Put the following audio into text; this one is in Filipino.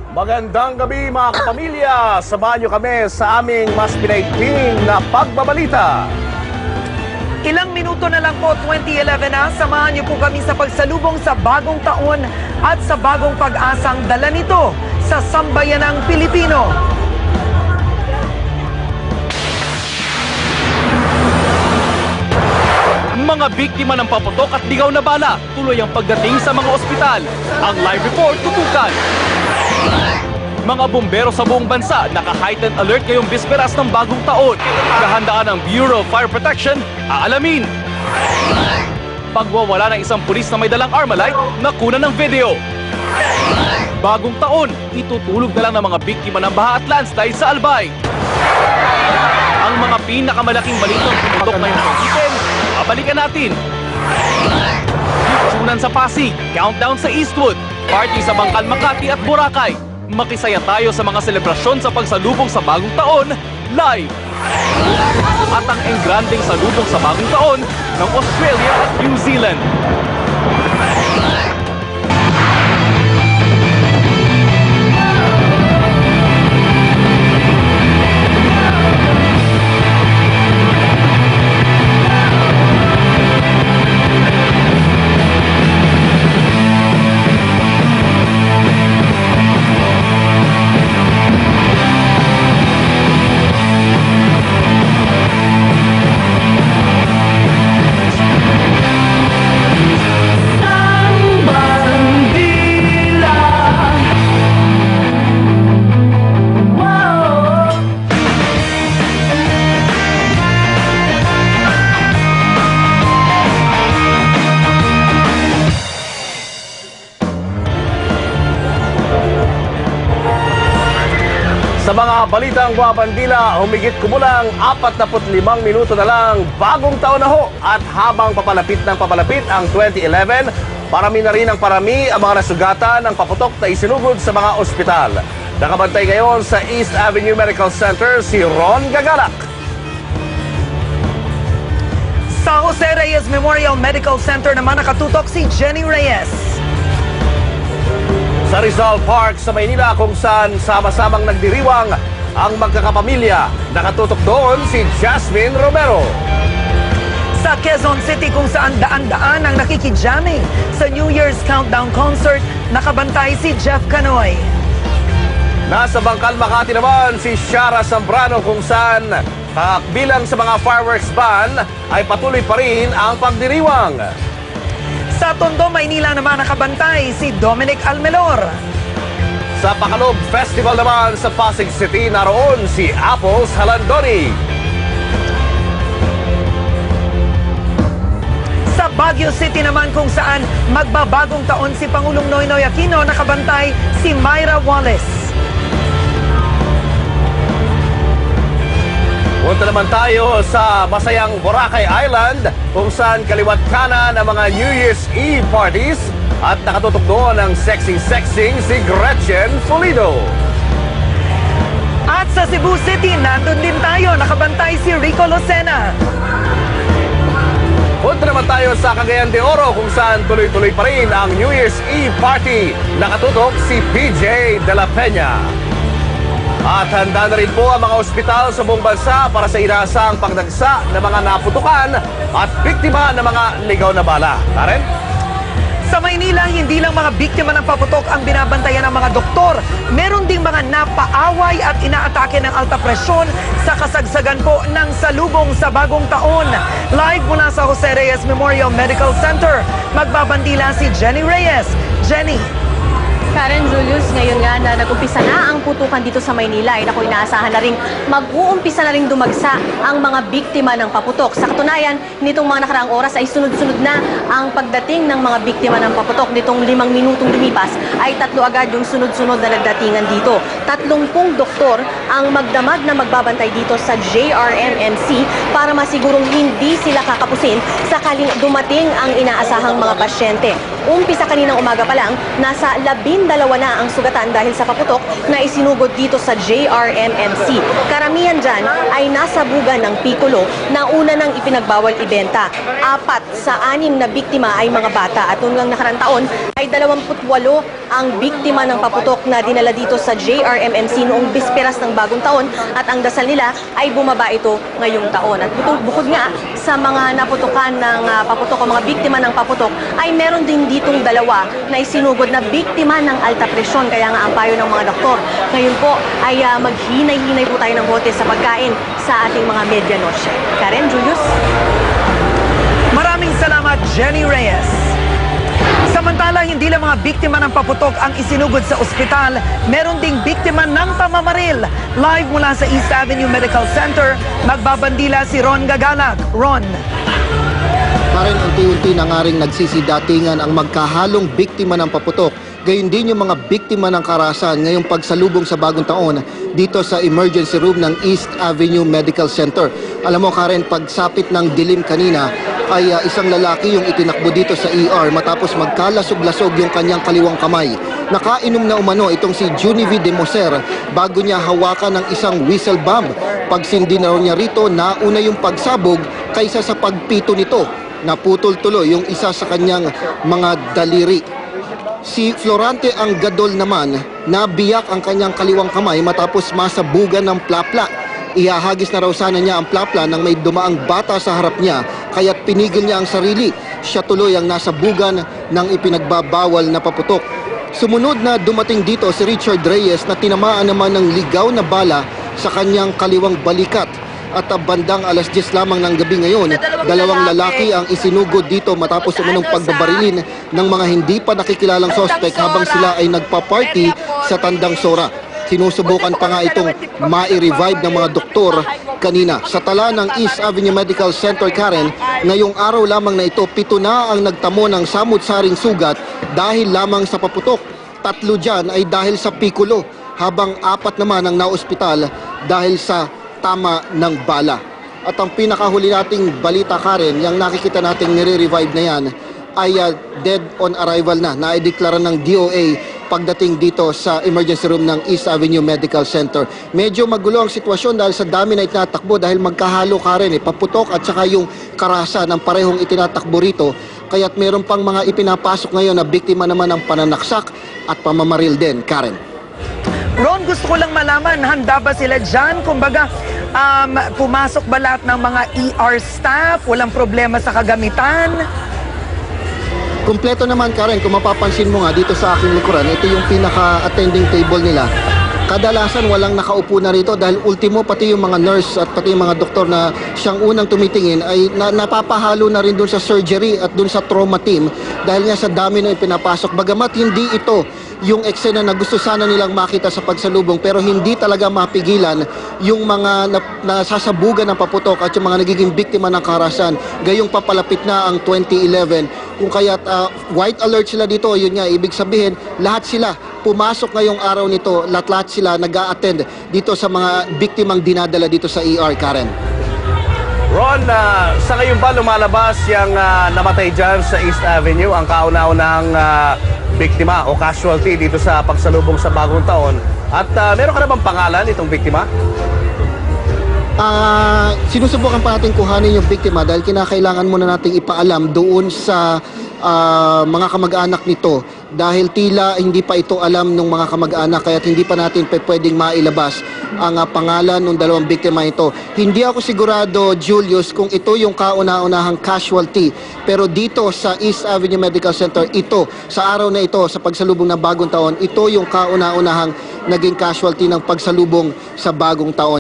Magandang gabi mga kapamilya! Samahan niyo kami sa aming mas pinaiting na pagbabalita. Ilang minuto na lang po, 2011 na, samahan niyo po kami sa pagsalubong sa bagong taon at sa bagong pag-asang dala nito sa sambayanang Pilipino. Mga biktima ng paputok at ligaw na bala, tuloy ang pagdating sa mga ospital. Ang live report tutukan. Mga bumbero sa buong bansa naka-heightened alert ngayong bisperas ng bagong taon. Kahandaan ng Bureau of Fire Protection, aalamin. Pagwawala ng isang pulis na may dalang Armalite, nakuna ng video. Bagong taon, itutulog na lang ng mga biktima ng baha at landslide sa Albay. Ang mga pinakamalaking balitang pumutok ngayong weekend, babalikan natin. Ditsunan sa Pasig, countdown sa Eastwood, party sa Bangkal, Makati at Boracay. Makisaya tayo sa mga selebrasyon sa pagsalubong sa bagong taon, live. At ang engranding salubong sa bagong taon ng Australia at New Zealand. Sa mga balitang Guapandila, humigit kumulang 45 minuto na lang bagong taon na ho. At habang papalapit ang 2011, parami na rin ang parami ang mga nasugatan ng paputok na isinugod sa mga ospital. Nakabantay ngayon sa East Avenue Medical Center si Ron Gagalak. Sa Jose Reyes Memorial Medical Center naman nakatutok si Jenny Reyes. Sa Rizal Park sa Maynila kung saan sama-samang nagdiriwang ang magkakapamilya, nakatutok doon si Jasmine Romero. Sa Quezon City kung saan daan-daan ang nakikijamming sa New Year's Countdown Concert, nakabantay si Jeff Canoy. Nasa Bangkal, Makati naman si Shara Zambrano kung saan bilang sa mga fireworks ban ay patuloy pa rin ang pagdiriwang. Sa Tondo, Maynila naman nakabantay si Dominic Almelor. Sa Pacalob Festival naman sa Pasig City, naroon si Apples Halandoni. Sa Baguio City naman kung saan magbabagong taon si Pangulong Noynoy Aquino, nakabantay si Myra Wallace. Punta naman tayo sa masayang Boracay Island kung saan kaliwat kanan ang mga New Year's Eve parties at nakatutok doon ang sexy-sexing si Gretchen Pulido. At sa Cebu City, nandun din tayo, nakabantay si Rico Lucena. Punta naman tayo sa Cagayan de Oro kung saan tuloy-tuloy pa rin ang New Year's Eve party. Nakatutok si PJ De La Peña. At handa na rin po ang mga ospital sa buong bansa para sa inasang pagdagsa ng mga naputukan at biktima ng mga ligaw na bala. Karen? Sa Maynila, hindi lang mga biktima ng paputok ang binabantayan ng mga doktor. Meron ding mga napaaway at inaatake ng alta presyon sa kasagsagan po ng salubong sa bagong taon. Live mula sa Jose Reyes Memorial Medical Center, magbabandila si Jenny Reyes. Jenny. Karen, Julius, ngayon nga na nag-umpisa na ang putukan dito sa Maynila, ay naku, inaasahan na rin mag-uumpisa na rin dumagsa ang mga biktima ng paputok. Sa katunayan, nitong mga nakaraang oras ay sunod-sunod na ang pagdating ng mga biktima ng paputok. Nitong 5 minutong lumipas ay 3 agad yung sunod-sunod na nagdatingan dito. 30 doktor ang magdamag na magbabantay dito sa JRMMC para masigurong hindi sila kakapusin sakaling dumating ang inaasahang mga pasyente. Umpisa kaninang umaga pa lang, nasa 12 12 na ang sugatan dahil sa paputok na isinugod dito sa JRMMC. Karamihan dyan ay nasa bugan ng Piccolo na una nang ipinagbawal ibenta. 4 sa 6 na biktima ay mga bata at noong nakarang taon ay 28 ang biktima ng paputok na dinala dito sa JRMMC noong bisperas ng bagong taon at ang dasal nila ay bumaba ito ngayong taon. At bukod nga sa mga naputukan ng paputok o mga biktima ng paputok ay meron din ditong 2 na isinugod na biktima ng alta presyon. Kaya nga ang payo ng mga doktor ngayon po ay maghinay-hinay po tayo ng bote sa pagkain sa ating mga medianosye. Karen, Julius? Maraming salamat, Jenny Reyes. Samantala, hindi lang mga biktima ng paputok ang isinugod sa ospital, meron ding biktima ng pamamaril. Live mula sa East Avenue Medical Center, magbabandila si Ron Gagalag. Ron. Karen, unti-unti na nga rin nagsisidatingan ang magkahalong biktima ng paputok. Gayun din yung mga biktima ng karahasan ngayong pagsalubong sa bagong taon dito sa emergency room ng East Avenue Medical Center. Alam mo Karen, pagsapit ng dilim kanina ay isang lalaki yung itinakbo dito sa ER matapos magkalasog-lasog yung kanyang kaliwang kamay. Nakainom na umano itong si Junivi de Moser bago niya hawakan ng isang whistle bomb. Pagsindi na niya rito, nauna yung pagsabog kaysa sa pagpito nito. Naputol tuloy yung isa sa kanyang mga daliri. Si Florante ang gadol naman, nabiyak ang kanyang kaliwang kamay matapos masabugan ng plapla. Ihahagis na raw sana niya ang plapla nang may dumaang bata sa harap niya, kaya't pinigil niya ang sarili. Siya tuloy ang nasabugan ng ipinagbabawal na paputok. Sumunod na dumating dito si Richard Reyes na tinamaan naman ng ligaw na bala sa kanyang kaliwang balikat. At bandang alas 10 lamang ng gabi ngayon, 2 lalaki ang isinugod dito matapos umunong pagbabarilin ng mga hindi pa nakikilalang sospek habang sila ay nagpa-party sa Tandang Sora. Sinusubukan pa nga itong mai-revive ng mga doktor kanina. Sa tala ng East Avenue Medical Center, Karen, ngayong araw lamang na ito, 7 na ang nagtamo ng samut-saring sugat dahil lamang sa paputok. 3 dyan ay dahil sa Piccolo, habang 4 naman ang naospital dahil sa tama ng bala. At ang pinakahuli nating balita, Karen, yung nakikita nating nire-revive na yan, ay dead on arrival na. Naideklara ng DOA pagdating dito sa emergency room ng East Avenue Medical Center. Medyo magulo ang sitwasyon dahil sa dami na itinatakbo dahil magkahalo, Karen, paputok at saka yung karasa ng parehong itinatakbo rito. Kaya't meron pang mga ipinapasok ngayon na biktima naman ng pananaksak at pamamaril din, Karen. Ron, gusto ko lang malaman, handa ba sila dyan? Kumbaga, pumasok ba lahat ng mga ER staff? Walang problema sa kagamitan? Kumpleto naman, Karen. Kung mapapansin mo nga dito sa aking likuran, ito yung pinaka-attending table nila. Kadalasan walang nakaupo na rito dahil ultimo pati yung mga nurse at pati yung mga doktor na siyang unang tumitingin ay napapahalo na rin dun sa surgery at dun sa trauma team dahil nga sa dami na ipinapasok. Bagamat hindi ito yung eksena na gusto sana nilang makita sa pagsalubong pero hindi talaga mapigilan yung mga nasasabugan ng paputok at yung mga nagiging biktima ng karahasan. Gayong papalapit na ang 2011 kung kaya't white alert sila dito. Yun nga, ibig sabihin lahat sila pumasok ngayong araw nito, lahat sila nag-a-attend dito sa mga biktimang dinadala dito sa ER, Karen. Ron, sa ngayon ba lumalabas yung namatay dyan sa East Avenue, ang kauna-unang biktima o casualty dito sa pagsalubong sa bagong taon? At meron ka na bang pangalan itong biktima? Sinusubukan pa natin kuhanin yung biktima dahil kinakailangan muna nating ipaalam doon sa mga kamag-anak nito dahil tila hindi pa ito alam ng mga kamag-anak kaya't hindi pa natin pwedeng mailabas ang pangalan ng 2 biktima ito. Hindi ako sigurado, Julius, kung ito yung kauna-unahang casualty pero dito sa East Avenue Medical Center, ito sa araw na ito sa pagsalubong ng bagong taon, ito yung kauna-unahang naging casualty ng pagsalubong sa bagong taon.